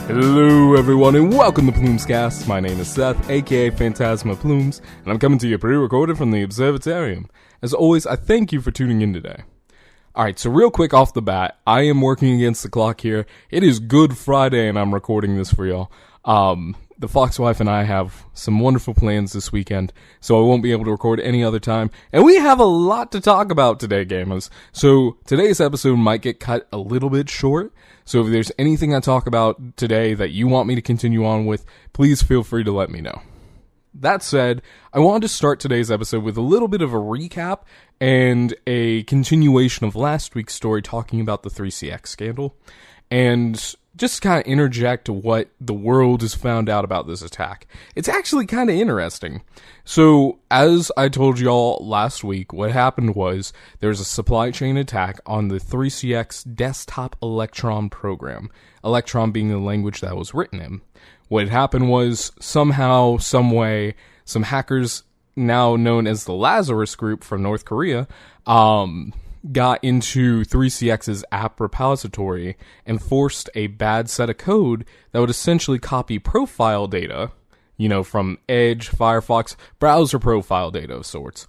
Hello everyone and welcome to PlumesCast. My name is Seth, aka PhantasmaPlumes, and I'm coming to you pre-recorded from the Observatorium. As always, I thank you for tuning in today. Alright, so real quick off the bat, I am working against the clock here. It is Good Friday and I'm recording this for y'all. The Foxwife and I have some wonderful plans this weekend, so I won't be able to record any other time. And we have a lot to talk about today, gamers. So today's episode might get cut a little bit short. So if there's anything I talk about today that you want me to continue on with, please feel free to let me know. That said, I wanted to start today's episode with a little bit of a recap and a continuation of last week's story talking about the 3CX scandal. And just kind of interject what the world has found out about this attack. It's actually kind of interesting. So, as I told y'all last week, what happened was there's a supply chain attack on the 3CX desktop Electron program. Electron being the language that was written in. What happened was, somehow, someway, some hackers, now known as the Lazarus Group from North Korea, got into 3CX's app repository and forced a bad set of code that would essentially copy profile data, from Edge, Firefox, browser profile data of sorts.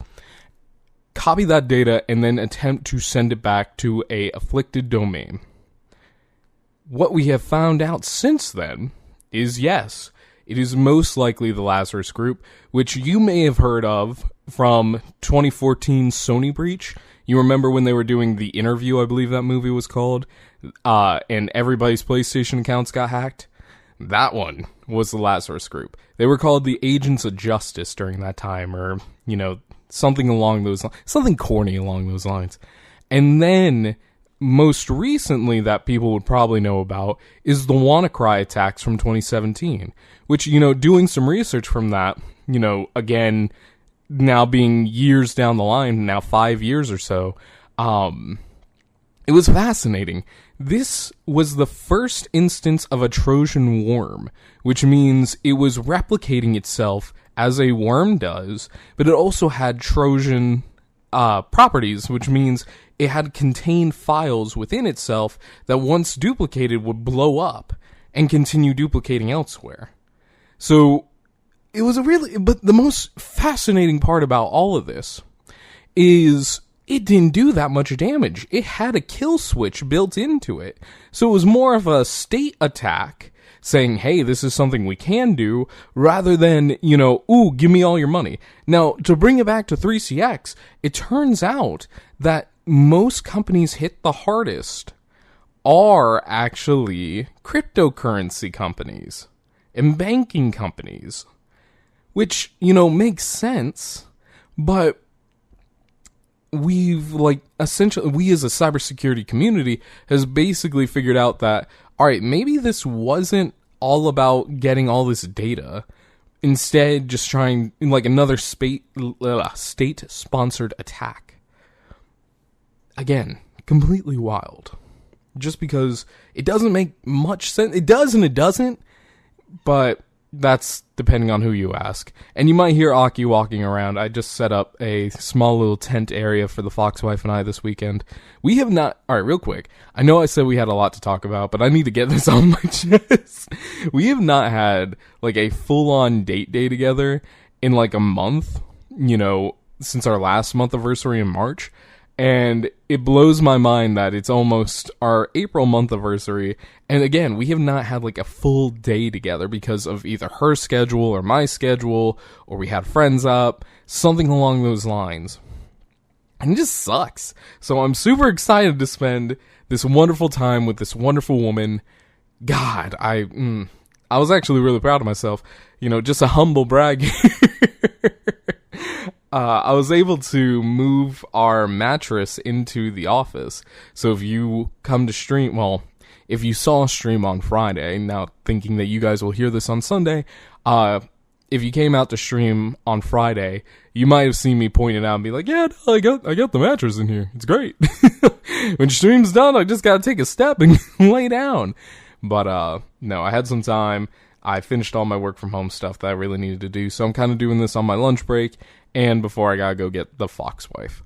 Copy that data and then attempt to send it back to a afflicted domain. What we have found out since then is yes, it is most likely the Lazarus Group, which you may have heard of from 2014 Sony breach. You remember when they were doing The Interview, I believe that movie was called, and everybody's PlayStation accounts got hacked? That one was the Lazarus Group. They were called the Agents of Justice during that time, or, something along those lines, something corny along those lines. And then, most recently that people would probably know about is the WannaCry attacks from 2017, which, doing some research from that, again, now being years down the line, now 5 years or so, it was fascinating. This was the first instance of a Trojan worm, which means it was replicating itself as a worm does, but it also had Trojan properties, which means it had contained files within itself that once duplicated would blow up and continue duplicating elsewhere. So, it was but the most fascinating part about all of this is it didn't do that much damage. It had a kill switch built into it. So it was more of a state attack saying, hey, this is something we can do, rather than, ooh, give me all your money. Now, to bring it back to 3CX, it turns out that most companies hit the hardest are actually cryptocurrency companies and banking companies. Which, makes sense, but we've, essentially, we as a cybersecurity community has basically figured out that, alright, maybe this wasn't all about getting all this data. Instead, just trying, another state-sponsored attack. Again, completely wild. Just because it doesn't make much sense. It does and it doesn't, but that's depending on who you ask. And you might hear Aki walking around. I just set up a small little tent area for the Foxwife and I this weekend. We have not... Alright, real quick. I know I said we had a lot to talk about, but I need to get this on my chest. We have not had, a full-on date day together in, a month, since our last month anniversary in March. And it blows my mind that it's almost our April month anniversary. And again, we have not had a full day together because of either her schedule or my schedule, or we had friends up, something along those lines. And it just sucks. So I'm super excited to spend this wonderful time with this wonderful woman. God, I was actually really proud of myself. Just a humble brag here. I was able to move our mattress into the office. So if you come to stream, if you saw a stream on Friday, now thinking that you guys will hear this on Sunday, if you came out to stream on Friday, you might have seen me point it out and be like, yeah, no, I got the mattress in here. It's great. When stream's done, I just gotta take a step and lay down. But, no, I had some time. I finished all my work from home stuff that I really needed to do. So I'm kind of doing this on my lunch break and before I gotta go get the Foxwife.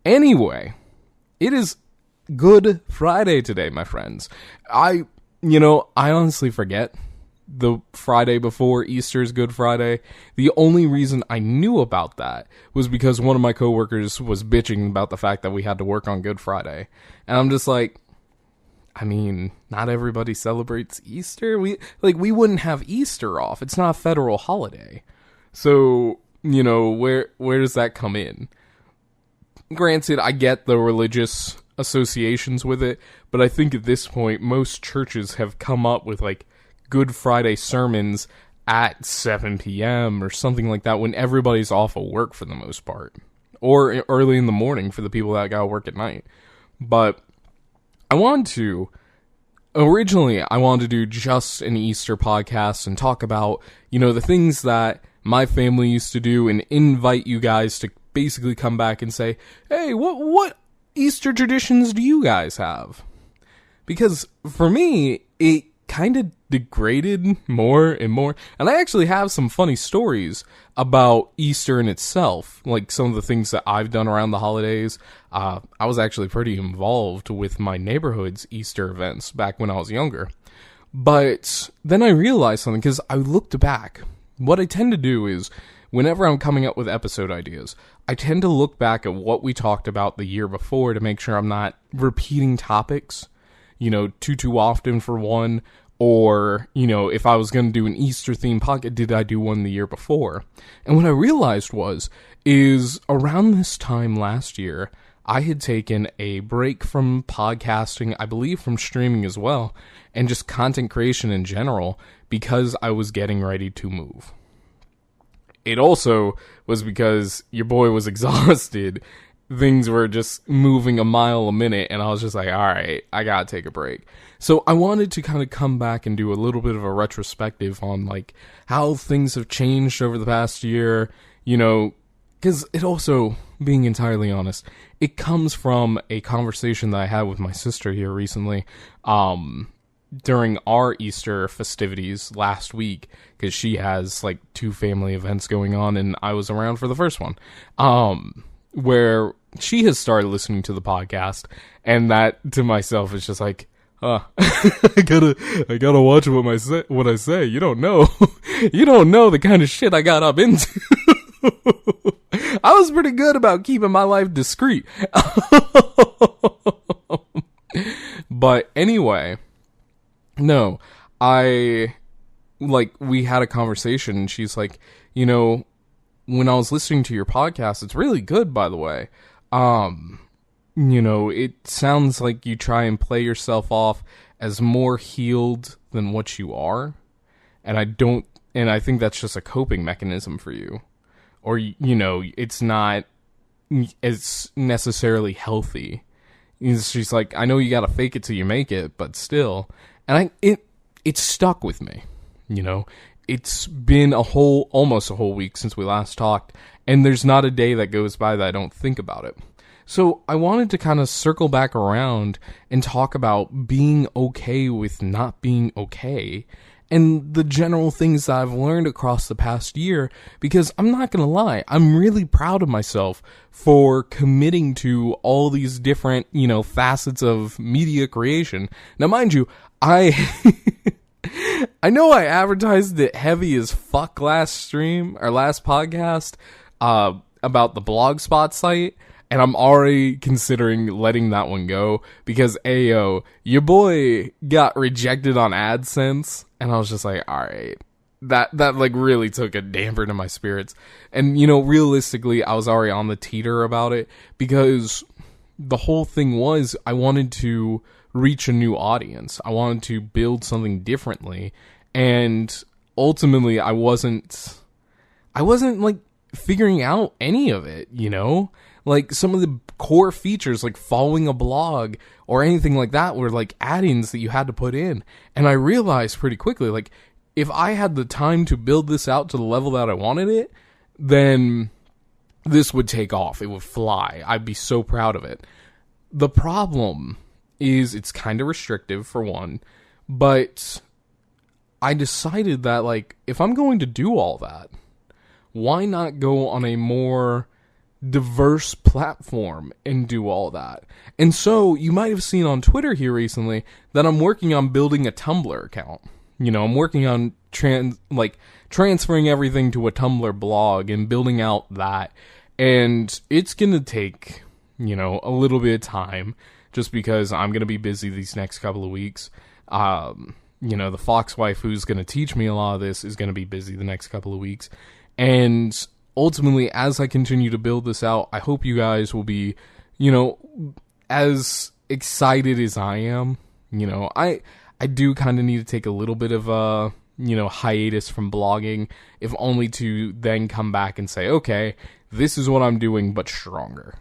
Anyway, it is Good Friday today, my friends. I honestly forget the Friday before Easter is Good Friday. The only reason I knew about that was because one of my coworkers was bitching about the fact that we had to work on Good Friday. And I'm just like, I mean, not everybody celebrates Easter. We wouldn't have Easter off. It's not a federal holiday. So, where does that come in? Granted, I get the religious associations with it, but I think at this point, most churches have come up with, Good Friday sermons at 7 p.m. or something like that when everybody's off of work for the most part. Or early in the morning for the people that gotta work at night. But originally I wanted to do just an Easter podcast and talk about, the things that my family used to do and invite you guys to basically come back and say, hey, what Easter traditions do you guys have? Because for me, it kind of degraded more and more. And I actually have some funny stories about Easter in itself, like some of the things that I've done around the holidays. I was actually pretty involved with my neighborhood's Easter events back when I was younger. But then I realized something, because I looked back. What I tend to do is, whenever I'm coming up with episode ideas, I tend to look back at what we talked about the year before to make sure I'm not repeating topics, too often for one. Or, if I was going to do an Easter-themed podcast, did I do one the year before? And what I realized is around this time last year, I had taken a break from podcasting, I believe from streaming as well, and just content creation in general, because I was getting ready to move. It also was because your boy was exhausted. Things were just moving a mile a minute, and I was just like, all right, I gotta take a break. So I wanted to kind of come back and do a little bit of a retrospective on, how things have changed over the past year, because it also, being entirely honest, it comes from a conversation that I had with my sister here recently, during our Easter festivities last week, because she has, 2 family events going on, and I was around for the first one. Where she has started listening to the podcast, and that to myself is just like, I gotta watch what I say. You don't know the kind of shit I got up into. I was pretty good about keeping my life discreet. But anyway, no, we had a conversation, and she's like, when I was listening to your podcast, it's really good, by the way. It sounds like you try and play yourself off as more healed than what you are. And I think that's just a coping mechanism for you. Or, it's not as necessarily healthy. She's like, I know you gotta fake it till you make it, but still. And it stuck with me, It's been almost a whole week since we last talked, and there's not a day that goes by that I don't think about it. So I wanted to kind of circle back around and talk about being okay with not being okay, and the general things that I've learned across the past year, because I'm not going to lie, I'm really proud of myself for committing to all these different, facets of media creation. Now, mind you, I know I advertised it heavy as fuck last podcast, about the Blogspot site, and I'm already considering letting that one go, because your boy got rejected on AdSense, and I was just like, alright, that really took a damper to my spirits. And, realistically, I was already on the teeter about it, because the whole thing was, I wanted to reach a new audience. I wanted to build something differently, and ultimately I wasn't figuring out any of it, some of the core features, like following a blog or anything like that, were add-ins that you had to put in. And I realized pretty quickly, if I had the time to build this out to the level that I wanted it, then this would take off. It would fly. I'd be so proud of it. The problem is it's kind of restrictive, for one, but I decided that, if I'm going to do all that, why not go on a more diverse platform and do all that. And so you might have seen on Twitter here recently that I'm working on building a Tumblr account. I'm working on transferring everything to a Tumblr blog and building out that. And it's going to take, a little bit of time just because I'm going to be busy these next couple of weeks. The fox wife who's going to teach me a lot of this is going to be busy the next couple of weeks. And ultimately, as I continue to build this out, I hope you guys will be, as excited as I am. I do kind of need to take a little bit of a, hiatus from blogging, if only to then come back and say, okay, this is what I'm doing, but stronger.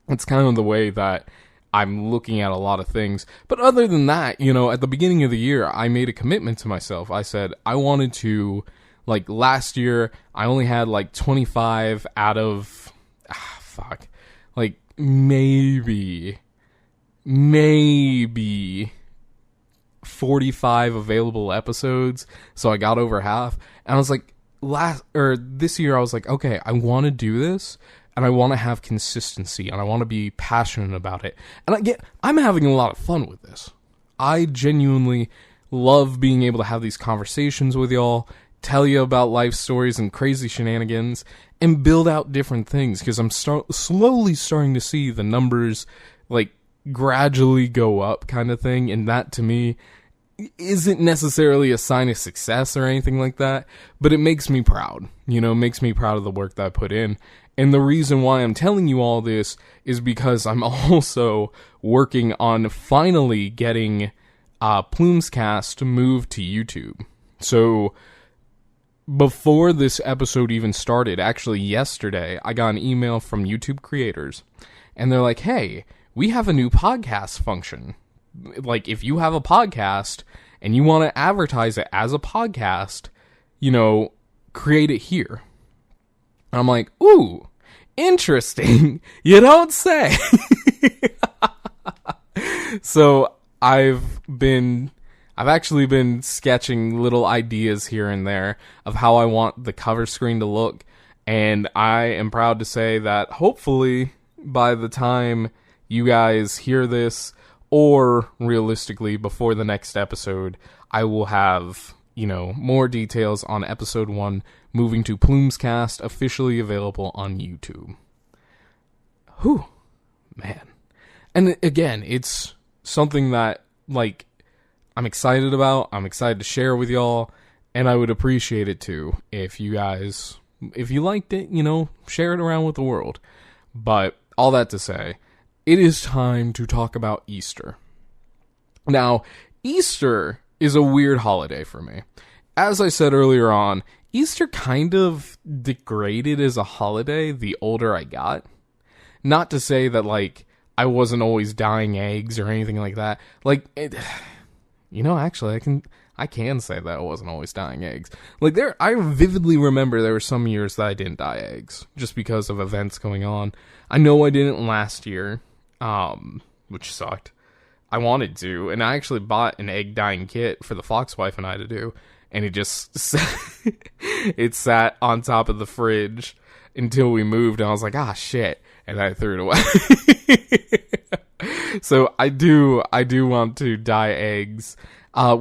It's kind of the way that I'm looking at a lot of things. But other than that, at the beginning of the year, I made a commitment to myself. I said I wanted to, last year, I only had 25 out of, maybe 45 available episodes. So I got over half. And I was like, this year I was like, okay, I want to do this. And I want to have consistency, and I want to be passionate about it. And I'm having a lot of fun with this. I genuinely love being able to have these conversations with y'all, tell you about life stories and crazy shenanigans, and build out different things, because I'm slowly starting to see the numbers, gradually go up kind of thing, and that, to me, isn't necessarily a sign of success or anything like that, but it makes me proud. Makes me proud of the work that I put in. And the reason why I'm telling you all this is because I'm also working on finally getting PlumesCast moved to YouTube. So before this episode even started, actually yesterday, I got an email from YouTube creators, and they're like, hey, we have a new podcast function. If you have a podcast and you want to advertise it as a podcast, create it here. And I'm like, ooh, interesting. You don't say. So I've actually been sketching little ideas here and there of how I want the cover screen to look. And I am proud to say that hopefully by the time you guys hear this, or realistically before the next episode, I will have, more details on episode 1 moving to PlumesCast, officially available on YouTube. Whew, man. And again, it's something that, I'm excited about, I'm excited to share with y'all, and I would appreciate it too if you guys, if you liked it, share it around with the world. But all that to say, it is time to talk about Easter. Now, Easter is a weird holiday for me. As I said earlier on, Easter kind of degraded as a holiday the older I got. Not to say that, I wasn't always dyeing eggs or anything like that. Actually, I can say that I wasn't always dyeing eggs. I vividly remember there were some years that I didn't dye eggs, just because of events going on. I know I didn't last year, which sucked. I wanted to, and I actually bought an egg dyeing kit for the fox wife and I to do, and it sat on top of the fridge until we moved, and I was like, shit, and I threw it away. So I do want to dye eggs. I'm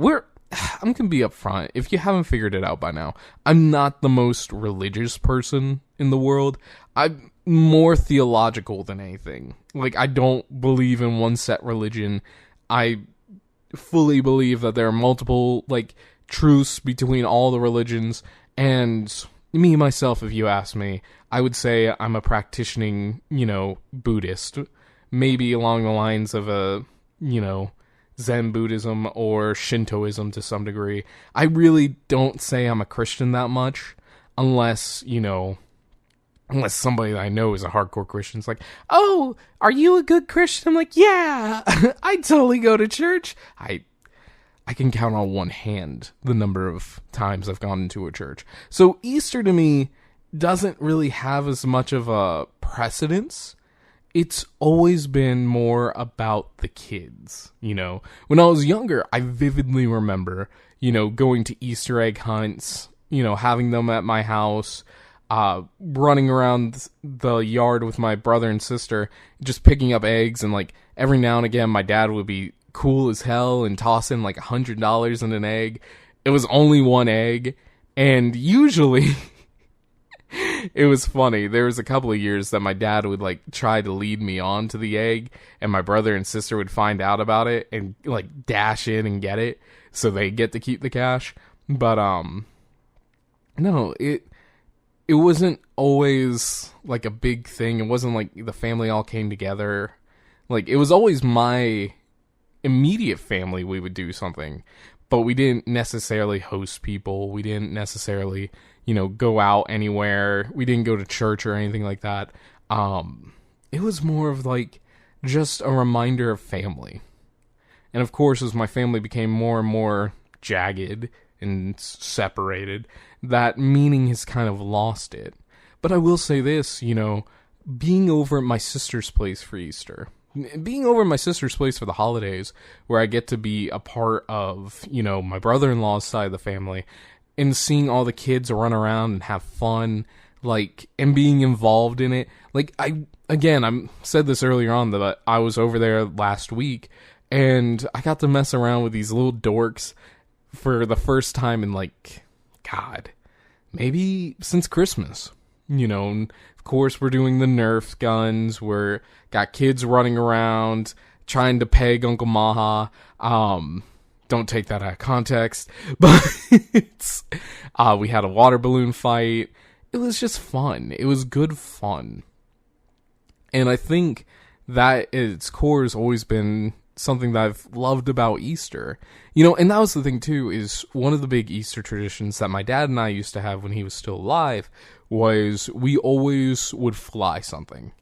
gonna be upfront. If you haven't figured it out by now, I'm not the most religious person in the world. I'm more theological than anything. I don't believe in one set religion. I fully believe that there are multiple, truths between all the religions, and me, myself, if you ask me, I would say I'm a practicing, Buddhist. Maybe along the lines of a, Zen Buddhism or Shintoism to some degree. I really don't say I'm a Christian that much, unless somebody that I know is a hardcore Christian. It's like, oh, are you a good Christian? I'm like, yeah, I totally go to church. I can count on one hand the number of times I've gone into a church. So Easter to me doesn't really have as much of a precedence. It's always been more about the kids, When I was younger, I vividly remember, going to Easter egg hunts, having them at my house, running around the yard with my brother and sister, just picking up eggs, and like every now and again my dad would be cool as hell and toss in like $100 in an egg. It was only one egg, and usually it was funny. There was a couple of years that my dad would like try to lead me on to the egg, and my brother and sister would find out about it and like dash in and get it so they get to keep the cash. But no, it wasn't always like a big thing. It wasn't like the family all came together. Like, it was always my immediate family we would do something, but we didn't necessarily host people. We didn't necessarily, go out anywhere. We didn't go to church or anything like that. It was more of like just a reminder of family. And of course, as my family became more and more jagged and separated, that meaning has kind of lost it. But I will say this, being over at my sister's place for Easter, being over at my sister's place for the holidays, where I get to be a part of, my brother-in-law's side of the family, and seeing all the kids run around and have fun, like, and being involved in it. Like, I said this earlier on, that I was over there last week, and I got to mess around with these little dorks for the first time in, like, God, maybe since Christmas. And of course, we're doing the Nerf guns. We're got kids running around trying to peg Uncle Maha. Don't take that out of context. But we had a water balloon fight. It was just fun. It was good fun. And I think that at its core has always been something that I've loved about Easter. And that was the thing too, is one of the big Easter traditions that my dad and I used to have when he was still alive was we always would fly something.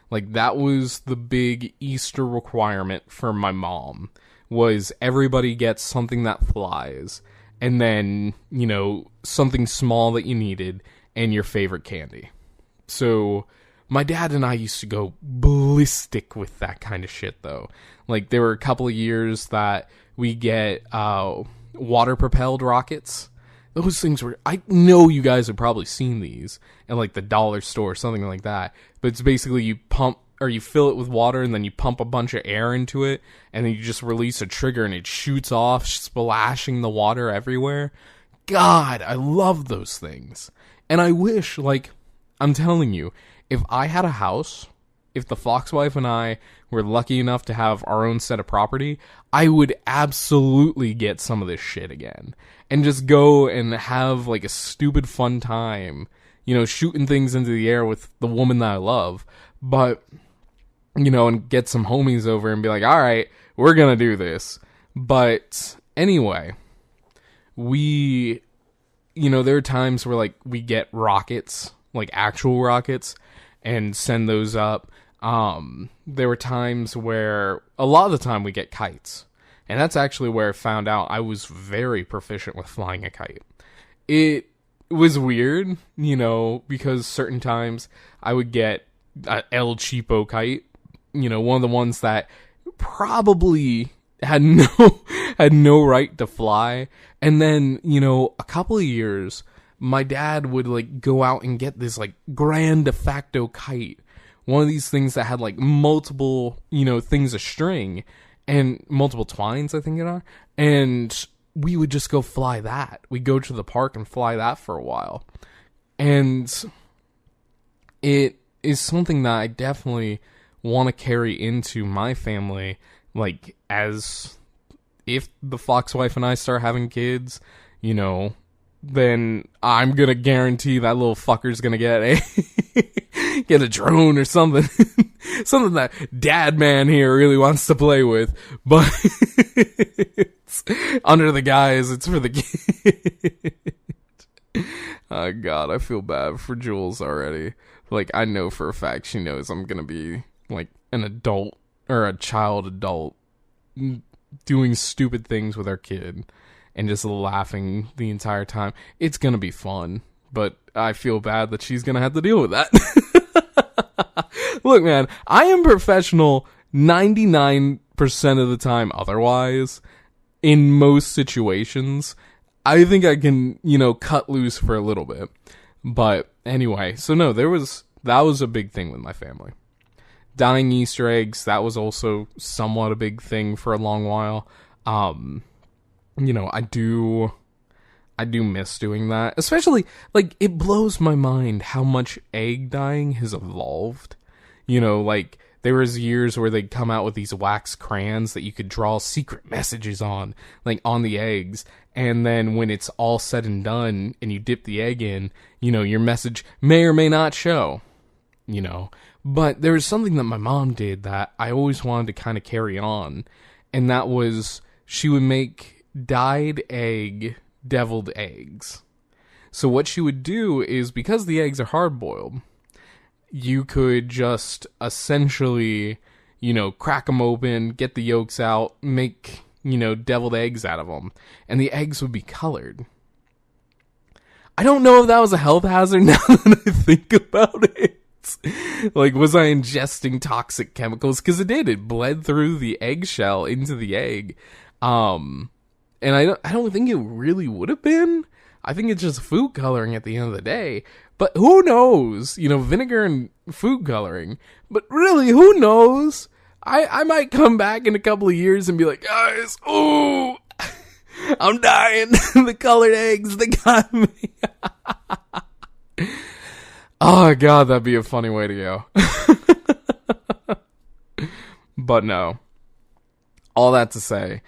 Like, that was the big Easter requirement for my mom, was everybody gets something that flies, and then, something small that you needed, and your favorite candy. So my dad and I used to go ballistic with that kind of shit, though. Like, there were a couple of years that we get water-propelled rockets. Those things were... I know you guys have probably seen these in, like, the dollar store or something like that. But it's basically you pump... or you fill it with water, and then you pump a bunch of air into it, and then you just release a trigger, and it shoots off, splashing the water everywhere. God, I love those things. And I wish, like, I'm telling you, if I had a house, if the Foxwife and I were lucky enough to have our own set of property, I would absolutely get some of this shit again. And just go and have, like, a stupid fun time, shooting things into the air with the woman that I love. But... and get some homies over and be like, all right, we're going to do this. But anyway, there are times where, like, we get rockets, like actual rockets, and send those up. There were times where, a lot of the time, we get kites. And that's actually where I found out I was very proficient with flying a kite. It was weird, because certain times I would get a El Cheapo kite. One of the ones that probably had no right to fly. And then, a couple of years, my dad would, like, go out and get this, like, grand de facto kite. One of these things that had, like, multiple, things of string and multiple twines, I think it are. And we would just go fly that. We'd go to the park and fly that for a while. And it is something that I definitely want to carry into my family, like, as if the Foxwife and I start having kids, then I'm gonna guarantee that little fucker's gonna get a drone or something. Something that dad man here really wants to play with, but it's under the guise it's for the kid. Oh God, I feel bad for Jules already. Like, I know for a fact she knows I'm gonna be like an adult or a child adult doing stupid things with our kid and just laughing the entire time. It's gonna be fun, but I feel bad that she's gonna have to deal with that. Look, man, I am professional 99% of the time otherwise. In most situations, I think I can, cut loose for a little bit. But anyway, so no, that was a big thing with my family. Dyeing Easter eggs, that was also somewhat a big thing for a long while. I do miss doing that. Especially, like, it blows my mind how much egg dyeing has evolved. There was years where they'd come out with these wax crayons that you could draw secret messages on, like, on the eggs. And then when it's all said and done and you dip the egg in, your message may or may not show, But there was something that my mom did that I always wanted to kind of carry on. And that was, she would make dyed egg deviled eggs. So what she would do is, because the eggs are hard-boiled, you could just essentially, crack them open, get the yolks out, make, deviled eggs out of them. And the eggs would be colored. I don't know if that was a health hazard now that I think about it. Like, was I ingesting toxic chemicals? Because it did. It bled through the eggshell into the egg. And I don't think it really would have been. I think it's just food coloring at the end of the day. But who knows? Vinegar and food coloring. But really, who knows? I might come back in a couple of years and be like, guys, ooh, I'm dying. The colored eggs, they got me. Oh, God, that'd be a funny way to go. But no. All that to say,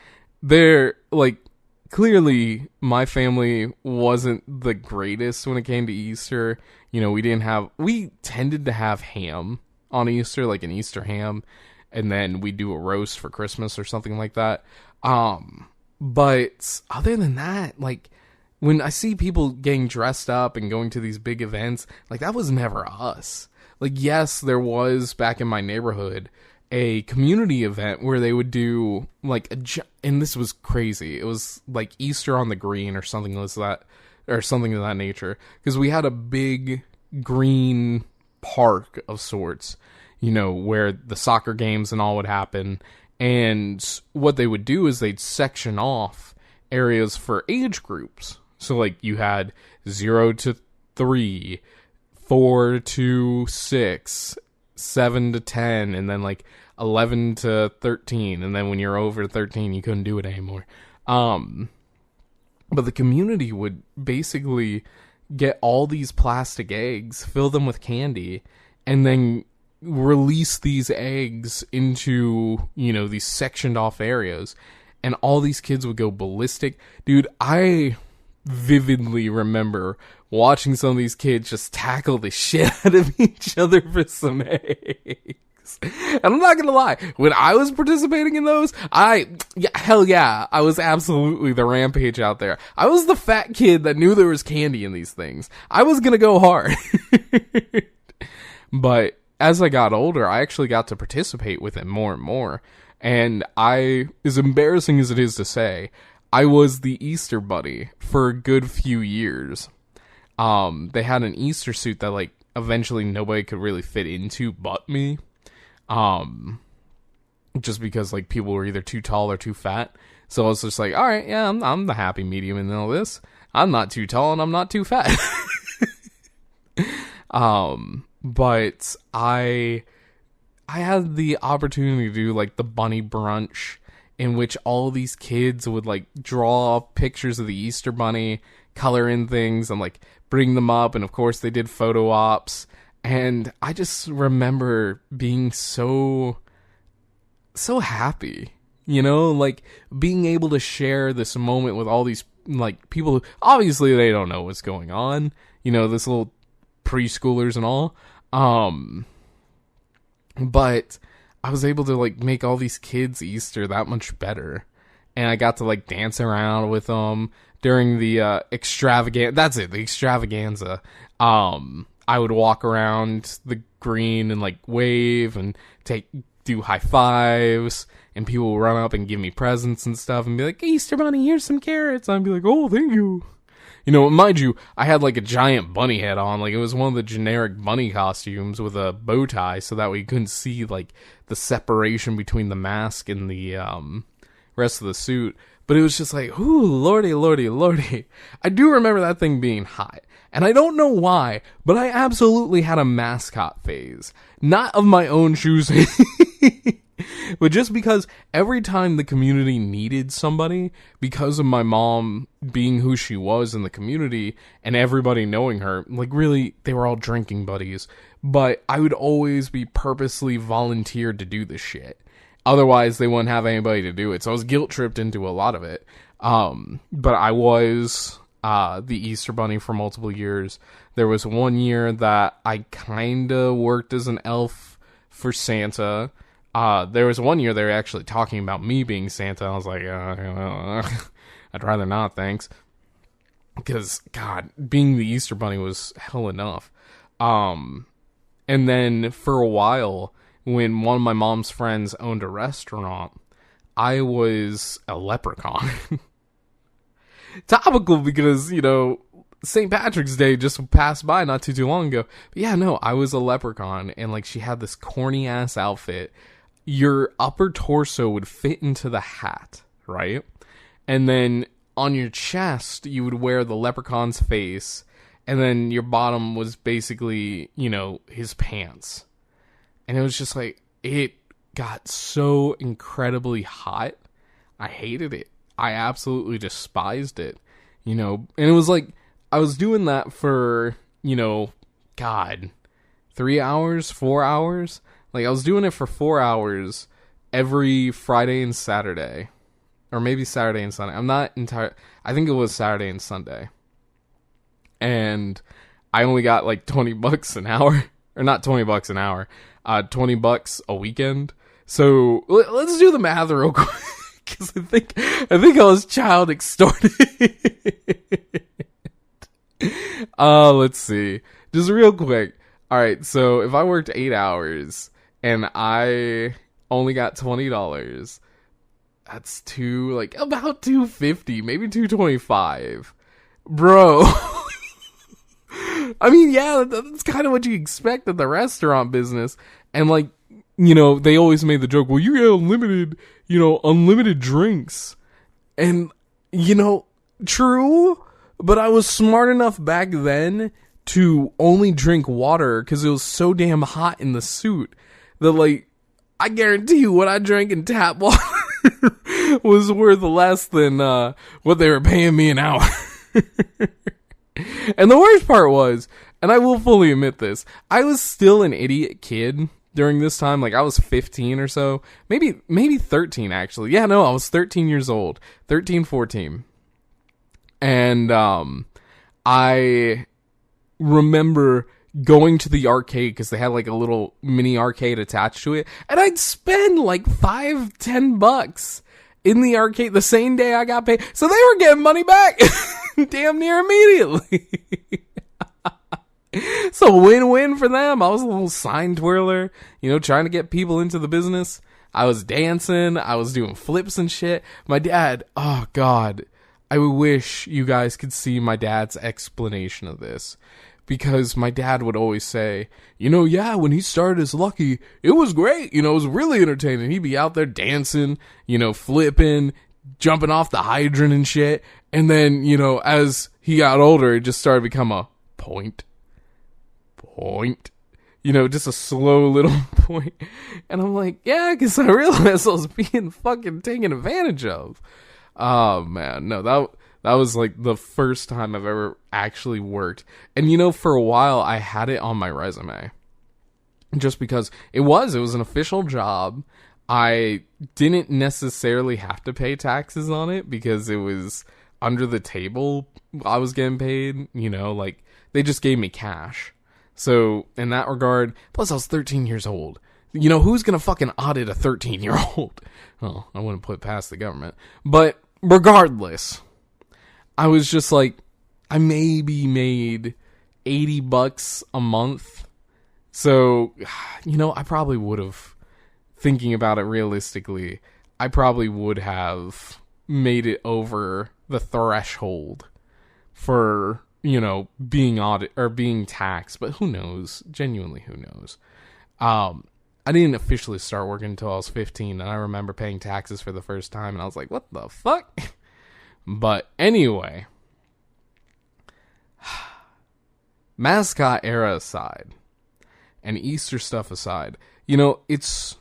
clearly, my family wasn't the greatest when it came to Easter. We tended to have ham on Easter, like an Easter ham, and then we do a roast for Christmas or something like that. But other than that, when I see people getting dressed up and going to these big events, that was never us. Yes, there was, back in my neighborhood, a community event where they would do, and this was crazy. It was, Easter on the Green or something like that, or something of that nature. Because we had a big green park of sorts, where the soccer games and all would happen. And what they would do is they'd section off areas for age groups. So, you had 0 to 3, 4 to 6, 7 to 10, and then, 11 to 13. And then when you're over 13, you couldn't do it anymore. But the community would basically get all these plastic eggs, fill them with candy, and then release these eggs into, these sectioned off areas. And all these kids would go ballistic. Dude, I vividly remember watching some of these kids just tackle the shit out of each other for some eggs. And I'm not gonna lie, when I was participating in those, I was absolutely the rampage out there. I was the fat kid that knew there was candy in these things. I was gonna go hard. But as I got older, I actually got to participate with it more and more. And as embarrassing as it is to say, I was the Easter bunny for a good few years. They had an Easter suit that, eventually nobody could really fit into but me. Just because, people were either too tall or too fat. So I was just like, alright, yeah, I'm the happy medium in all this. I'm not too tall and I'm not too fat. But I had the opportunity to do, the bunny brunch, in which all these kids would, draw pictures of the Easter bunny, color in things, and, bring them up, and of course they did photo ops, and I just remember being so happy, being able to share this moment with all these, people who, obviously they don't know what's going on, this little preschoolers and all, but I was able to, make all these kids' Easter that much better. And I got to, dance around with them during the the extravaganza. I would walk around the green and, wave and do high fives. And people would run up and give me presents and stuff and be like, Easter bunny, here's some carrots. I'd be like, oh, thank you. Mind you, I had a giant bunny head on. It was one of the generic bunny costumes with a bow tie so that way you couldn't see, the separation between the mask and the rest of the suit. but it was just like, ooh, lordy, lordy, lordy. I do remember that thing being hot. And I don't know why, but I absolutely had a mascot phase. Not of my own choosing, but just because every time the community needed somebody, because of my mom being who she was in the community and everybody knowing her, like really, they were all drinking buddies. But I would always be purposely volunteered to do this shit. Otherwise, they wouldn't have anybody to do it. So I was guilt-tripped into a lot of it. But I was the Easter Bunny for multiple years. There was one year that I kind of worked as an elf for Santa. There was one year they were actually talking about me being Santa. I was like, I'd rather not, thanks. Because, God, being the Easter Bunny was hell enough. And then for a while, when one of my mom's friends owned a restaurant, I was a leprechaun. Topical because, you know, St. Patrick's Day just passed by not too long ago. But yeah, no, I was a leprechaun, and like she had this corny ass outfit. Your upper torso would fit into the hat, right? And then on your chest, you would wear the leprechaun's face, and then your bottom was basically, you know, his pants. And it was just like, it got so incredibly hot. I hated it. I absolutely despised it, you know, and it was like, I was doing that for, you know, God, 3 hours, 4 hours. Like I was doing it for 4 hours every Friday and Saturday, or maybe Saturday and Sunday. I'm not entirely, I think it was Saturday and Sunday. And I only got like $20 an hour, or not $20 an hour, $20 a weekend. So let's do the math real quick. Because I think I was child extorted. Let's see. Just real quick. Alright, so if I worked 8 hours and I only got $20, that's about $250, maybe $225. Bro. I mean, yeah, that's kind of what you expect in the restaurant business. And like, you know, they always made the joke, well, you get unlimited drinks. And, you know, true, but I was smart enough back then to only drink water because it was so damn hot in the suit that, like, I guarantee you what I drank in tap water was worth less than what they were paying me an hour. And the worst part was, and I will fully admit this, I was still an idiot kid during this time. Like I was 15 or so, maybe 13 actually. Yeah, no, I was 13 years old, 13, 14. And I remember going to the arcade because they had like a little mini arcade attached to it, and I'd spend like $5-10 in the arcade the same day I got paid. So they were getting money back damn near immediately. So win-win for them. I was a little sign twirler, you know, trying to get people into the business. I was dancing. I was doing flips and shit. My dad, oh God, I wish you guys could see my dad's explanation of this. Because my dad would always say, you know, yeah, when he started as Lucky, it was great. You know, it was really entertaining. He'd be out there dancing, you know, flipping, jumping off the hydrant and shit. And then, you know, as he got older, it just started to become a point. You know, just a slow little point. And I'm like, yeah, because I realized I was being fucking taken advantage of. Oh, man. No, that was like the first time I've ever actually worked. And, you know, for a while, I had it on my resume. Just because it was an official job. I didn't necessarily have to pay taxes on it because it was under the table I was getting paid. You know, like, they just gave me cash. So, in that regard, plus I was 13 years old. You know, who's gonna fucking audit a 13-year-old? Well, I wouldn't put it past the government. But, regardless, I was just like, I maybe made $80 a month. So, you know, I probably would have, thinking about it realistically, I probably would have made it over the threshold for, you know, being audit or being taxed, but who knows? Genuinely, who knows? I didn't officially start working until I was 15, and I remember paying taxes for the first time, and I was like, what the fuck? But anyway, mascot era aside, and Easter stuff aside, you know, it's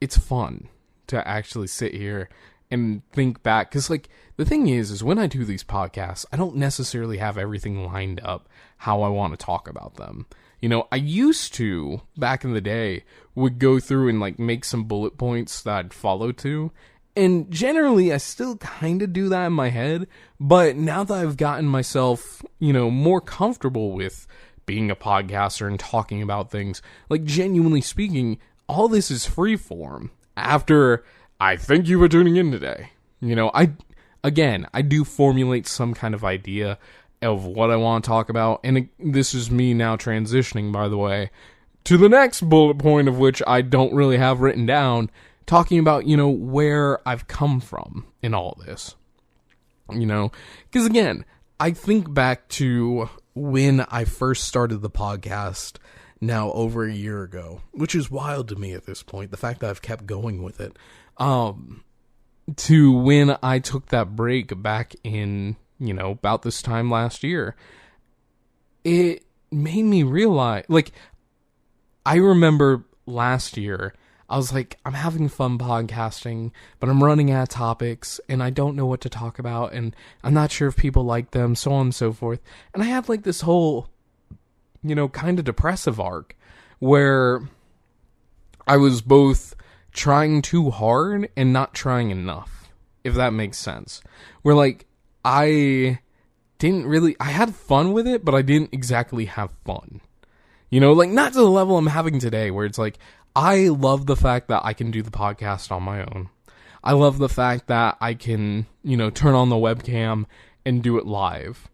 fun to actually sit here and think back, because, like, the thing is when I do these podcasts, I don't necessarily have everything lined up how I want to talk about them. You know, I used to, back in the day, would go through and, like, make some bullet points that I'd follow to, and generally I still kind of do that in my head, but now that I've gotten myself, you know, more comfortable with being a podcaster and talking about things, like, genuinely speaking, all this is free form. After I thank you for tuning in today. You know, I do formulate some kind of idea of what I want to talk about, and this is me now transitioning, by the way, to the next bullet point, of which I don't really have written down, talking about, you know, where I've come from in all this. You know, because again, I think back to when I first started the podcast, now over a year ago, which is wild to me at this point, the fact that I've kept going with it, to when I took that break back in, you know, about this time last year. It made me realize, like, I remember last year, I was like, I'm having fun podcasting, but I'm running out of topics, and I don't know what to talk about, and I'm not sure if people like them, so on and so forth. And I had, like, this whole, you know, kind of depressive arc where I was both trying too hard and not trying enough, if that makes sense. Where, like, I had fun with it, but I didn't exactly have fun. You know, like, not to the level I'm having today, where it's like, I love the fact that I can do the podcast on my own. I love the fact that I can, you know, turn on the webcam and do it live.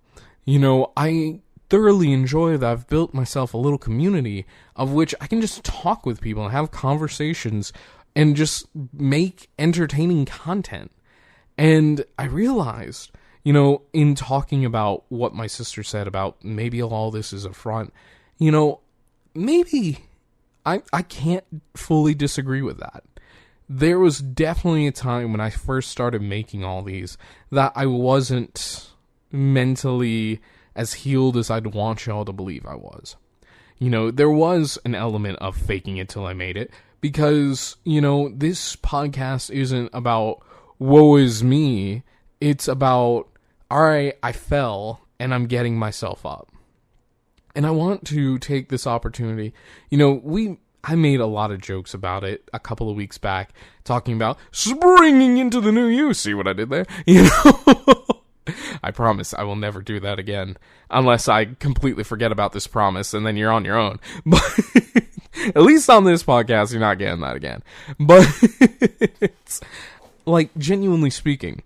You know, I thoroughly enjoy that I've built myself a little community of which I can just talk with people and have conversations and just make entertaining content. And I realized, you know, in talking about what my sister said about maybe all this is a front, you know, maybe I can't fully disagree with that. There was definitely a time when I first started making all these that I wasn't mentally as healed as I'd want y'all to believe I was. You know, there was an element of faking it till I made it, because, you know, this podcast isn't about woe is me. It's about, alright, I fell and I'm getting myself up. And I want to take this opportunity, you know, I made a lot of jokes about it a couple of weeks back, talking about springing into the new you. See what I did there? You know? I promise I will never do that again, unless I completely forget about this promise, and then you're on your own. But at least on this podcast, you're not getting that again. But like, genuinely speaking,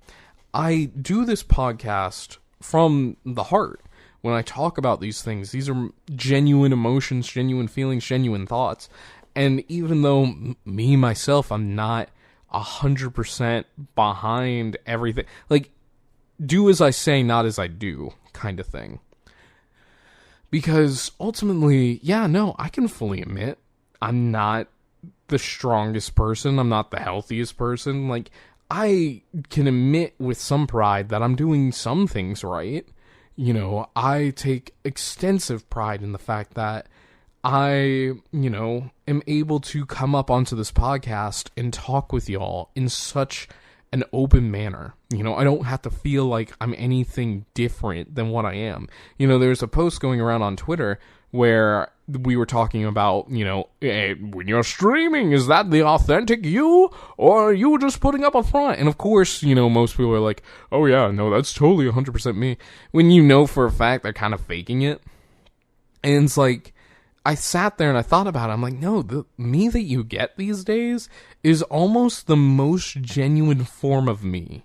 I do this podcast from the heart. When I talk about these things, these are genuine emotions, genuine feelings, genuine thoughts. And even though me, myself, I'm not 100% behind everything, like, do as I say, not as I do, kind of thing. Because ultimately, yeah, no, I can fully admit I'm not the strongest person. I'm not the healthiest person. Like, I can admit with some pride that I'm doing some things right. You know, I take extensive pride in the fact that I, you know, am able to come up onto this podcast and talk with y'all in such an open manner. You know, I don't have to feel like I'm anything different than what I am. You know, there's a post going around on Twitter where we were talking about, you know, hey, when you're streaming, is that the authentic you, or are you just putting up a front? And of course, you know, most people are like, oh yeah, no, that's totally 100% me. When you know for a fact they're kind of faking it. And it's like, I sat there and I thought about it. I'm like, no, the me that you get these days is almost the most genuine form of me,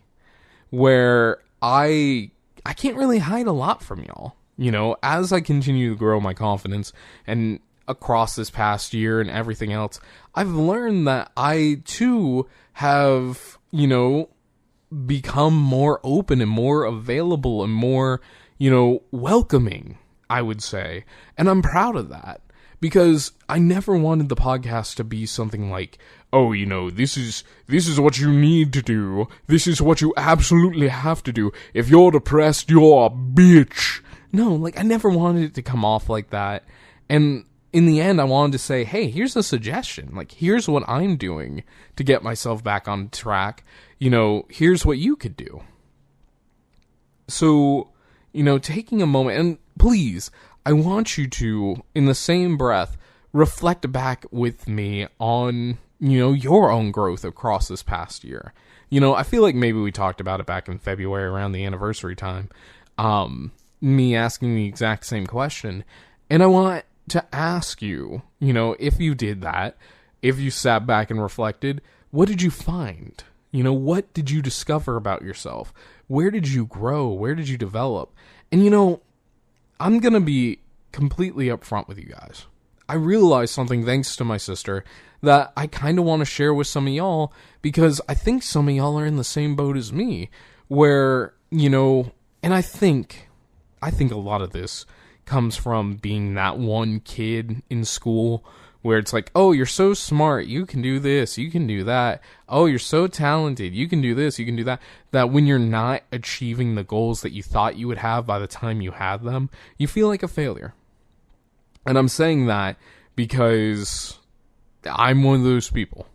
where I can't really hide a lot from y'all. You know, as I continue to grow my confidence and across this past year and everything else, I've learned that I too have, you know, become more open and more available and more, you know, welcoming, I would say. And I'm proud of that. because I never wanted the podcast to be something like, oh, this is what you need to do. This is what you absolutely have to do. If you're depressed, you're a bitch. No, I never wanted it to come off like that. And in the end, I wanted to say, hey, here's a suggestion. Here's what I'm doing to get myself back on track. Here's what you could do. So, taking a moment, and please, I want you to, in the same breath, reflect back with me on, your own growth across this past year. I feel like maybe we talked about it back in February around the anniversary time. Me asking the exact same question. And I want to ask you, if you did that, if you sat back and reflected, what did you find? What did you discover about yourself? Where did you grow? Where did you develop? And I'm going to be completely upfront with you guys. I realized something thanks to my sister that I kind of want to share with some of y'all, because I think some of y'all are in the same boat as me, where, and I think a lot of this comes from being that one kid in school where it's like, oh, you're so smart, you can do this, you can do that. Oh, you're so talented, you can do this, you can do that. That when you're not achieving the goals that you thought you would have by the time you had them, you feel like a failure. And I'm saying that because I'm one of those people,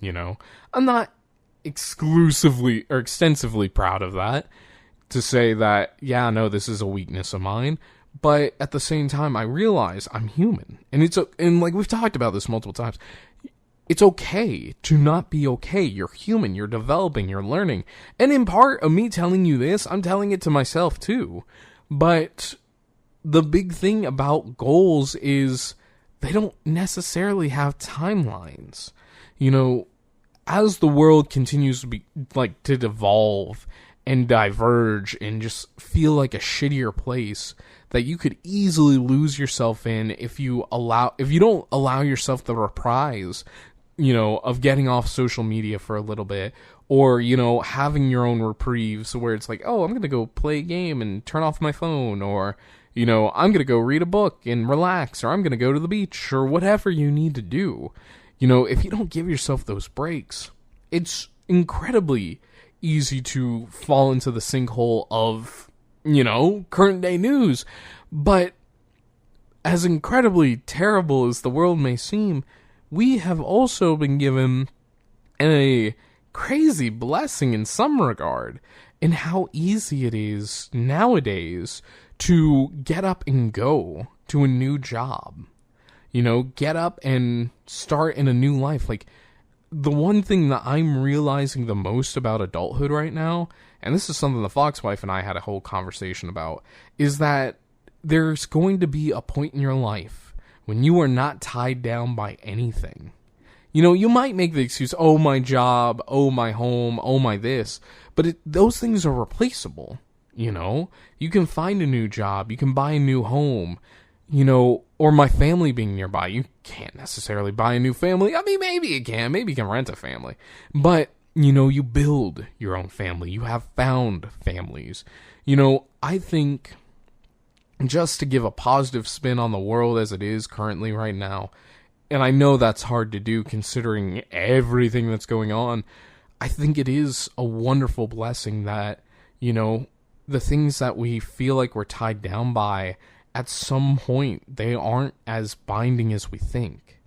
I'm not exclusively or extensively proud of that to say that, yeah, no, this is a weakness of mine. But at the same time, I realize I'm human. And we've talked about this multiple times. It's okay to not be okay. You're human. You're developing. You're learning. And in part of me telling you this, I'm telling it to myself too. But the big thing about goals is they don't necessarily have timelines. As the world continues to be to devolve and diverge and just feel like a shittier place that you could easily lose yourself in if you don't allow yourself the reprise, of getting off social media for a little bit, or, having your own reprieves where it's like, oh, I'm going to go play a game and turn off my phone, or, I'm going to go read a book and relax, or I'm going to go to the beach, or whatever you need to do. If you don't give yourself those breaks, it's incredibly easy to fall into the sinkhole of, current day news. But as incredibly terrible as the world may seem, we have also been given a crazy blessing in some regard in how easy it is nowadays to get up and go to a new job. Get up and start in a new life. The one thing that I'm realizing the most about adulthood right now, and this is something the Foxwife and I had a whole conversation about, is that there's going to be a point in your life when you are not tied down by anything. You might make the excuse, oh, my job, oh, my home, oh, my this, but those things are replaceable. You can find a new job, you can buy a new home, or my family being nearby. You can't necessarily buy a new family. I mean, maybe you can. Maybe you can rent a family. But, you build your own family. You have found families. I think, just to give a positive spin on the world as it is currently right now, and I know that's hard to do considering everything that's going on, I think it is a wonderful blessing that, the things that we feel like we're tied down by, at some point, they aren't as binding as we think.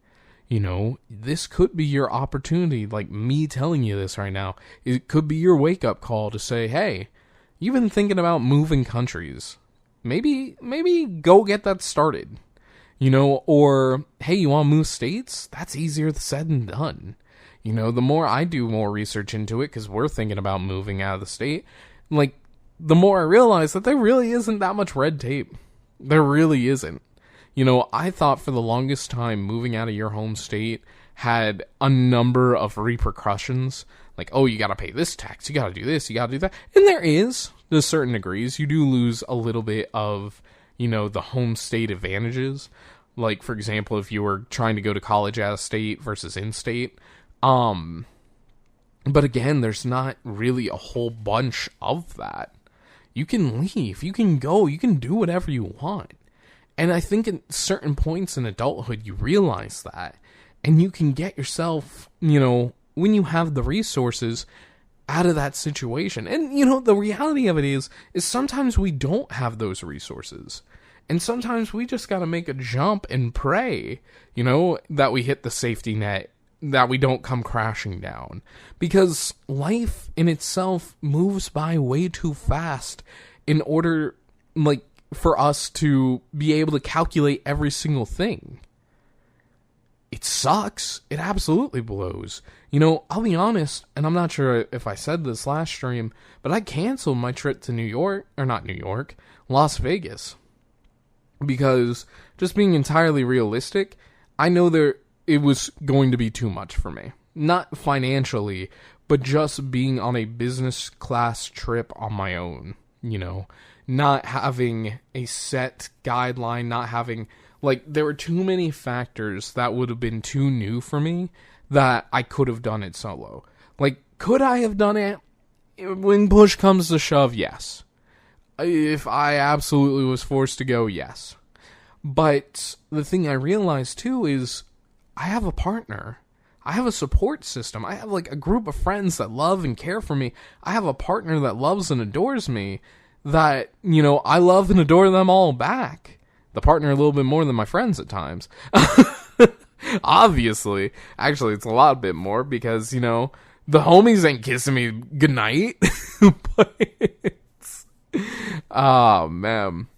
This could be your opportunity, like me telling you this right now. It could be your wake-up call to say, hey, you've been thinking about moving countries. Maybe go get that started. Or, hey, you want to move states? That's easier said than done. The more I do more research into it, because we're thinking about moving out of the state, the more I realize that there really isn't that much red tape. There really isn't. I thought for the longest time moving out of your home state had a number of repercussions. Oh, you gotta pay this tax, you gotta do this, you gotta do that. And there is, to certain degrees. You do lose a little bit of, the home state advantages. For example, if you were trying to go to college out of state versus in-state. But again, there's not really a whole bunch of that. You can leave, you can go, you can do whatever you want. And I think at certain points in adulthood, you realize that. And you can get yourself, when you have the resources, out of that situation. And, the reality of it is sometimes we don't have those resources. And sometimes we just got to make a jump and pray, that we hit the safety net, that we don't come crashing down. Because life in itself moves by way too fast in order, for us to be able to calculate every single thing. It sucks. It absolutely blows. I'll be honest, and I'm not sure if I said this last stream, but I canceled my trip to Las Vegas. Because, just being entirely realistic, I know it was going to be too much for me. Not financially, but just being on a business class trip on my own, not having a set guideline, not having, there were too many factors that would have been too new for me that I could have done it solo. Could I have done it? When push comes to shove, yes. If I absolutely was forced to go, yes. But the thing I realized too is I have a partner. I have a support system. I have a group of friends that love and care for me. I have a partner that loves and adores me, that, I love and adore them all back. The partner a little bit more than my friends at times. Obviously. Actually, it's a lot bit more because, the homies ain't kissing me goodnight. But, oh, man.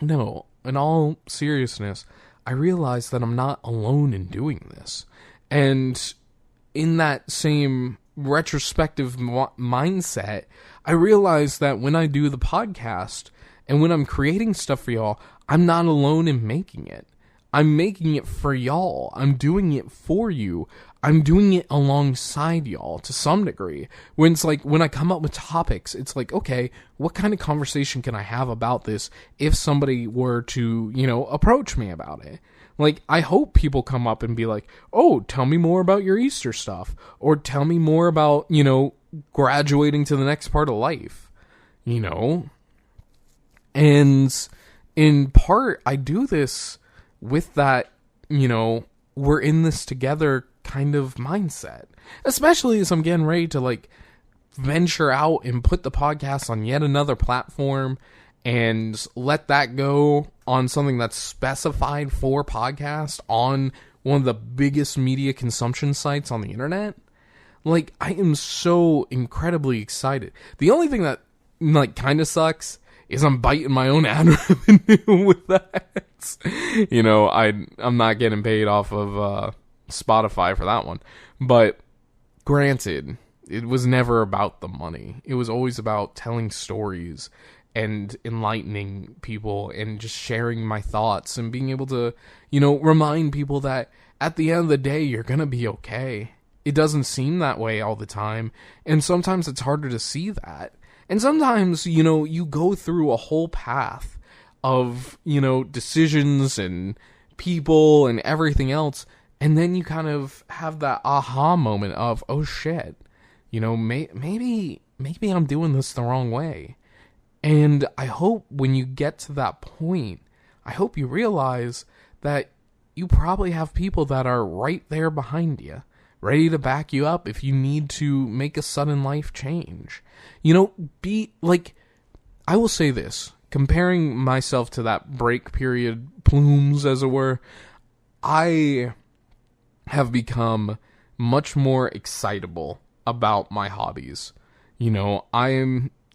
No, in all seriousness, I realize that I'm not alone in doing this. And in that same retrospective mindset, I realize that when I do the podcast and when I'm creating stuff for y'all, I'm not alone in making it. I'm making it for y'all. I'm doing it for you. I'm doing it alongside y'all to some degree. When it's when I come up with topics, it's okay, what kind of conversation can I have about this if somebody were to, approach me about it? I hope people come up and be oh, tell me more about your Easter stuff. Or tell me more about, graduating to the next part of life. And in part, I do this with that, we're in this together kind of mindset. Especially as I'm getting ready to, venture out and put the podcast on yet another platform and let that go on something that's specified for podcast on one of the biggest media consumption sites on the internet. I am so incredibly excited. The only thing that, kind of sucks is I'm biting my own ad revenue with that. I'm not getting paid off of Spotify for that one. But granted, it was never about the money. It was always about telling stories and enlightening people and just sharing my thoughts and being able to, remind people that at the end of the day, you're going to be okay. It doesn't seem that way all the time. And sometimes it's harder to see that. And sometimes, you go through a whole path of, decisions and people and everything else. And then you kind of have that aha moment of, oh shit, maybe I'm doing this the wrong way. And I hope when you get to that point, I hope you realize that you probably have people that are right there behind you, ready to back you up if you need to make a sudden life change. I will say this, comparing myself to that break period Plumes, as it were, I have become much more excitable about my hobbies.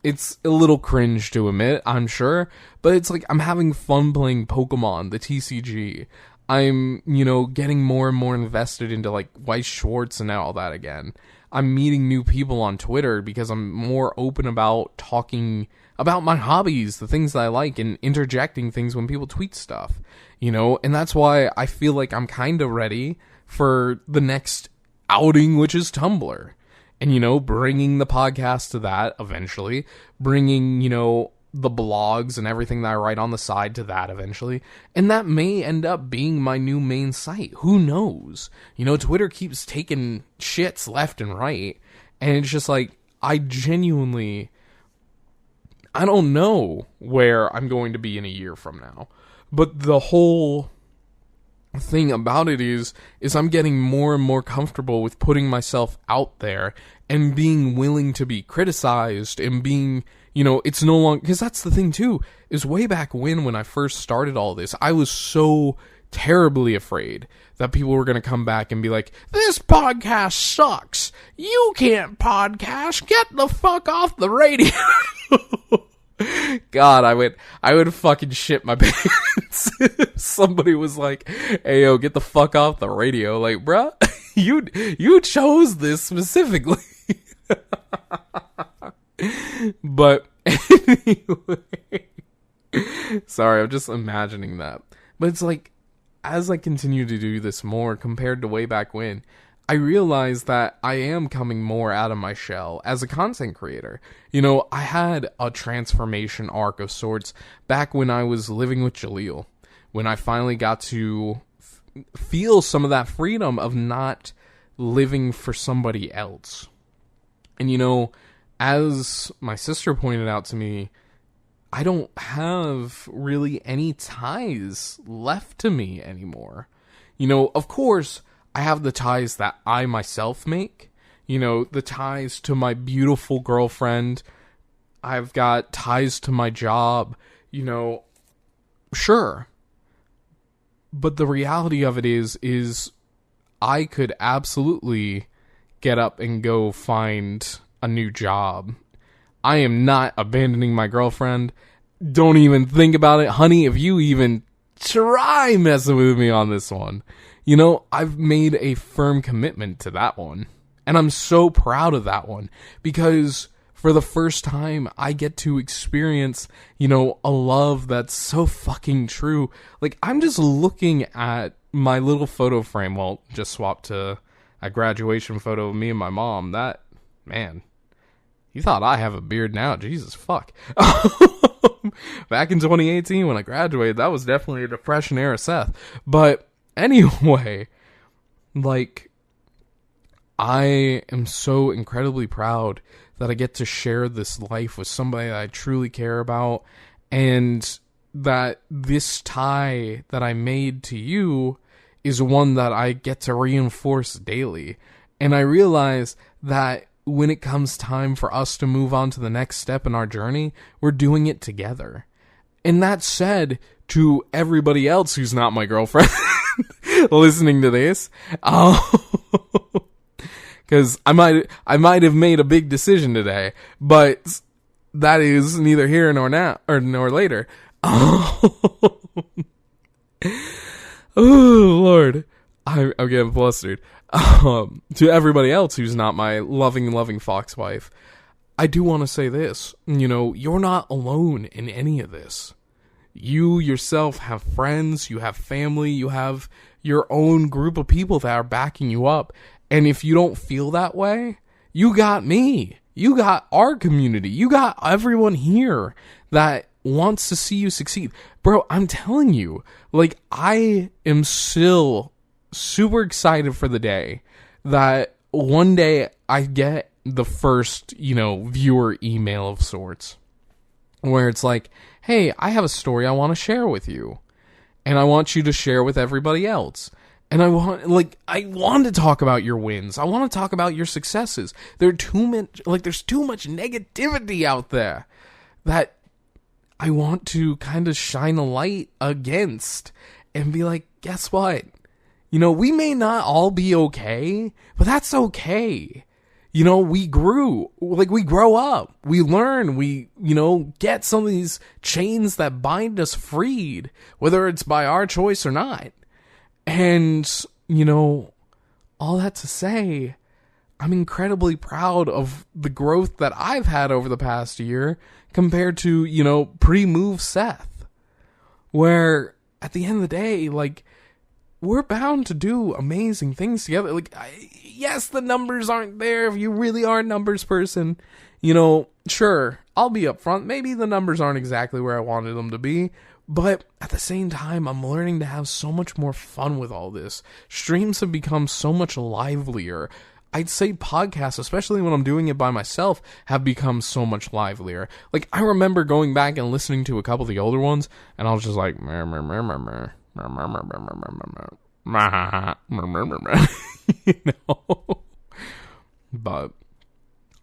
It's a little cringe to admit, I'm sure, but it's I'm having fun playing Pokemon, the TCG. I'm, getting more and more invested into, Weiss Schwartz and all that again. I'm meeting new people on Twitter because I'm more open about talking about my hobbies, the things that I like, and interjecting things when people tweet stuff, and that's why I feel like I'm kind of ready for the next outing, which is Tumblr. And, bringing the podcast to that eventually, bringing, the blogs and everything that I write on the side to that eventually. And that may end up being my new main site. Who knows? Twitter keeps taking shits left and right. And it's just I don't know where I'm going to be in a year from now. But the whole thing about it is I'm getting more and more comfortable with putting myself out there and being willing to be criticized and being, it's no longer, because that's the thing too, is way back when I first started all this, I was so terribly afraid that people were going to come back and be like, this podcast sucks. You can't podcast. Get the fuck off the radio. God, I would fucking shit my pants if somebody was like, hey, yo, get the fuck off the radio. Like, bruh, you chose this specifically. But anyway, sorry, I'm just imagining that. But it's like, as I continue to do this more compared to way back when, I realize that I am coming more out of my shell as a content creator. I had a transformation arc of sorts back when I was living with Jaleel, when I finally got to feel some of that freedom of not living for somebody else. And as my sister pointed out to me, I don't have really any ties left to me anymore. Of course, I have the ties that I myself make. The ties to my beautiful girlfriend. I've got ties to my job. Sure. But the reality of it is I could absolutely get up and go find a new job. I am not abandoning my girlfriend. Don't even think about it. Honey, if you even try messing with me on this one, I've made a firm commitment to that one. And I'm so proud of that one. Because for the first time, I get to experience, a love that's so fucking true. Like, I'm just looking at my little photo frame. Well, just swapped to a graduation photo of me and my mom. That, man, you thought I have a beard now. Jesus, fuck. Back in 2018 when I graduated, that was definitely a depression era Seth. But anyway, like, I am so incredibly proud that I get to share this life with somebody that I truly care about, and that this tie that I made to you is one that I get to reinforce daily. And I realize that when it comes time for us to move on to the next step in our journey, we're doing it together. And that said, to everybody else who's not my girlfriend listening to this, because I might have made a big decision today, but that is neither here nor now nor later. Oh Lord, I'm getting flustered. To everybody else who's not my loving fox wife, I do want to say this. You're not alone in any of this. You yourself have friends, you have family, you have your own group of people that are backing you up. And if you don't feel that way, you got me. You got our community. You got everyone here that wants to see you succeed. Bro, I'm telling you, like, I am still super excited for the day that one day I get the first, viewer email of sorts where it's like, hey, I have a story I want to share with you, and I want you to share with everybody else. And I want to talk about your wins. I want to talk about your successes. There's too much negativity out there that I want to kind of shine a light against and be like, guess what? We may not all be okay, but that's okay. We grew, we grow up, we learn, we, get some of these chains that bind us freed, whether it's by our choice or not. And, all that to say, I'm incredibly proud of the growth that I've had over the past year compared to, pre-move Seth, where at the end of the day, we're bound to do amazing things together. Yes, the numbers aren't there. If you really are a numbers person, sure, I'll be upfront. Maybe the numbers aren't exactly where I wanted them to be, but at the same time, I'm learning to have so much more fun with all this. Streams have become so much livelier. I'd say podcasts, especially when I'm doing it by myself, have become so much livelier. Like, I remember going back and listening to a couple of the older ones, and I was just like, you know? But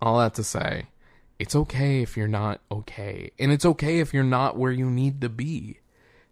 all that to say, it's okay if you're not okay. And it's okay if you're not where you need to be.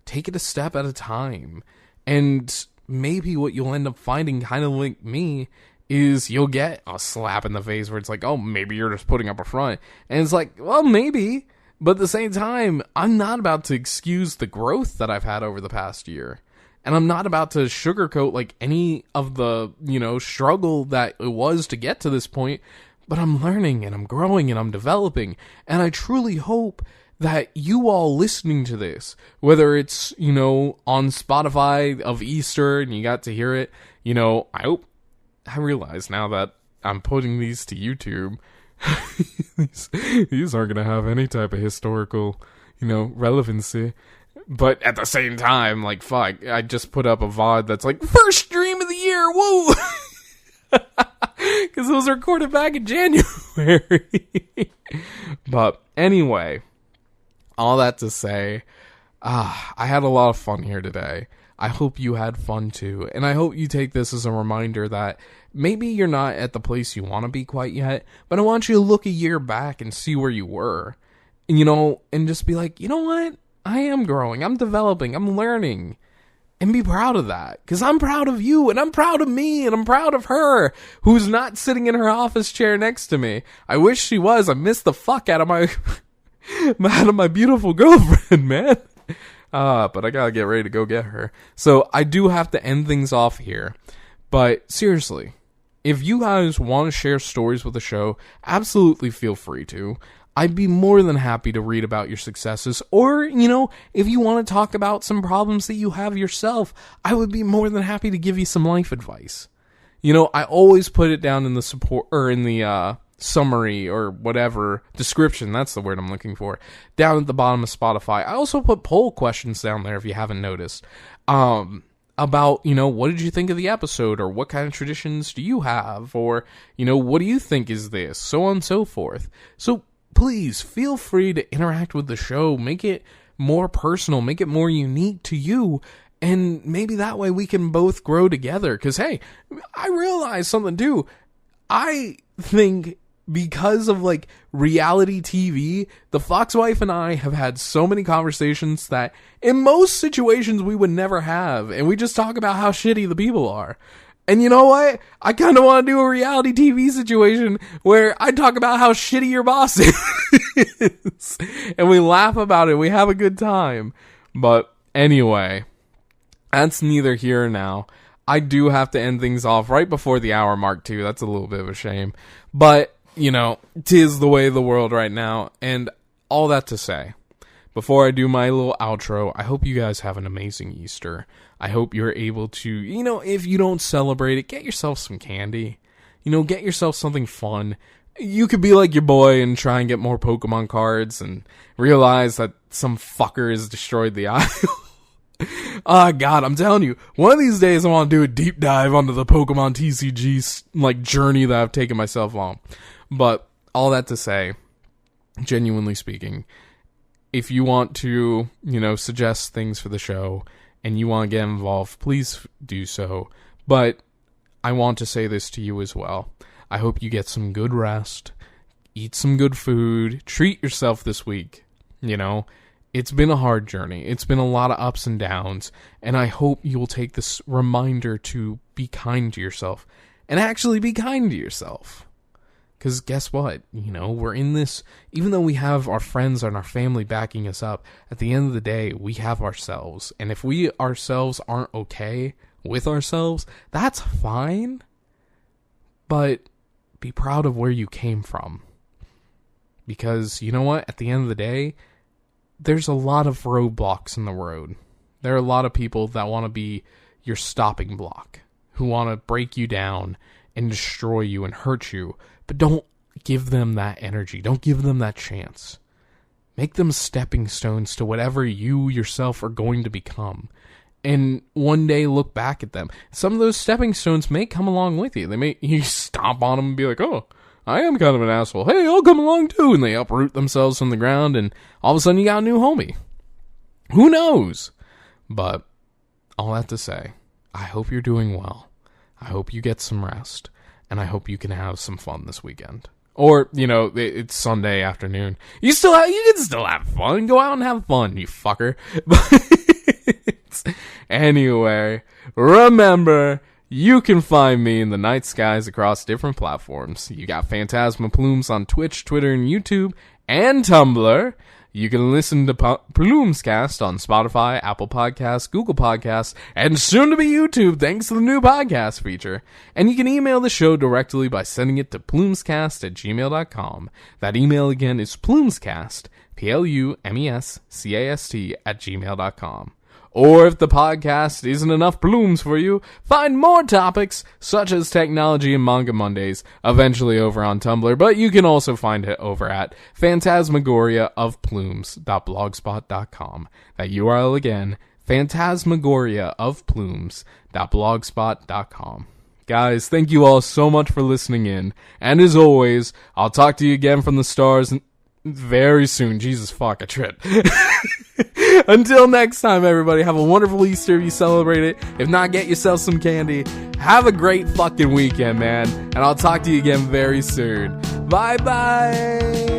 Take it a step at a time. And maybe what you'll end up finding, kind of like me, is you'll get a slap in the face where it's like, oh, maybe you're just putting up a front. And it's like, well, maybe. But at the same time, I'm not about to excuse the growth that I've had over the past year. And I'm not about to sugarcoat like any of the, struggle that it was to get to this point. But I'm learning and I'm growing and I'm developing. And I truly hope that you all listening to this, whether it's, on Spotify of Easter and you got to hear it, I realize now that I'm putting these to YouTube, these aren't going to have any type of historical, relevancy. But at the same time, like, fuck, I just put up a VOD that's like, first stream of the year, woo! Because it was recorded back in January. But anyway, all that to say, I had a lot of fun here today. I hope you had fun too. And I hope you take this as a reminder that maybe you're not at the place you want to be quite yet, but I want you to look a year back and see where you were. And, and just be like, you know what? I am growing. I'm developing. I'm learning. And be proud of that. Because I'm proud of you, and I'm proud of me, and I'm proud of her, who's not sitting in her office chair next to me. I wish she was. I missed the fuck out of my beautiful girlfriend, man. But I gotta get ready to go get her. So I do have to end things off here. But seriously, if you guys want to share stories with the show, absolutely feel free to. I'd be more than happy to read about your successes. Or, if you want to talk about some problems that you have yourself, I would be more than happy to give you some life advice. I always put it down in the support, or in the, summary or whatever, description, that's the word I'm looking for, down at the bottom of Spotify. I also put poll questions down there if you haven't noticed, about, what did you think of the episode, or what kind of traditions do you have, or, what do you think is this, so on and so forth. So please feel free to interact with the show, make it more personal, make it more unique to you, and maybe that way we can both grow together. Because, hey, I realize something too. I think because of like reality TV, the Fox wife and I have had so many conversations that in most situations we would never have. And we just talk about how shitty the people are. And you know what? I kind of want to do a reality TV situation where I talk about how shitty your boss is. And we laugh about it. We have a good time. But anyway, that's neither here nor now. I do have to end things off right before the hour mark too. That's a little bit of a shame. But, 'tis the way of the world right now. And all that to say, before I do my little outro, I hope you guys have an amazing Easter. I hope you're able to, if you don't celebrate it, get yourself some candy. Get yourself something fun. You could be like your boy and try and get more Pokemon cards and realize that some fucker has destroyed the aisle. Oh, God, I'm telling you, one of these days I want to do a deep dive onto the Pokemon TCG, journey that I've taken myself on. But all that to say, genuinely speaking, if you want to, suggest things for the show and you want to get involved, please do so. But I want to say this to you as well. I hope you get some good rest, eat some good food, treat yourself this week. It's been a hard journey. It's been a lot of ups and downs, and I hope you will take this reminder to be kind to yourself and actually be kind to yourself. Because guess what? We're in this, even though we have our friends and our family backing us up, at the end of the day, we have ourselves. And if we ourselves aren't okay with ourselves, that's fine. But be proud of where you came from. Because you know what? At the end of the day, there's a lot of roadblocks in the road. There are a lot of people that want to be your stopping block, who want to break you down and destroy you and hurt you. But don't give them that energy. Don't give them that chance. Make them stepping stones to whatever you yourself are going to become. and one day look back at them. Some of those stepping stones may come along with you. You stomp on them and be like, oh, I am kind of an asshole. Hey, I'll come along too. And they uproot themselves from the ground, and all of a sudden you got a new homie. Who knows? But all that to say, I hope you're doing well. I hope you get some rest, and I hope you can have some fun this weekend. Or, it's Sunday afternoon. You can still have fun. Go out and have fun, you fucker. But anyway, remember, you can find me in the night skies across different platforms. You got PhantasmaPlumes on Twitch, Twitter, and YouTube, and Tumblr. You can listen to PlumesCast on Spotify, Apple Podcasts, Google Podcasts, and soon to be YouTube thanks to the new podcast feature. And you can email the show directly by sending it to PlumesCast@gmail.com. That email again is PlumesCast, PLUMESCAST @gmail.com. Or if the podcast isn't enough plumes for you, find more topics, such as technology and Manga Mondays, eventually over on Tumblr, but you can also find it over at phantasmagoriaofplumes.blogspot.com. That URL again, phantasmagoriaofplumes.blogspot.com. Guys, thank you all so much for listening in, and as always, I'll talk to you again from the stars very soon. Jesus fuck, I tripped. Until next time, everybody, have a wonderful Easter if you celebrate it. If not, get yourself some candy. Have a great fucking weekend, man. And I'll talk to you again very soon. Bye-bye.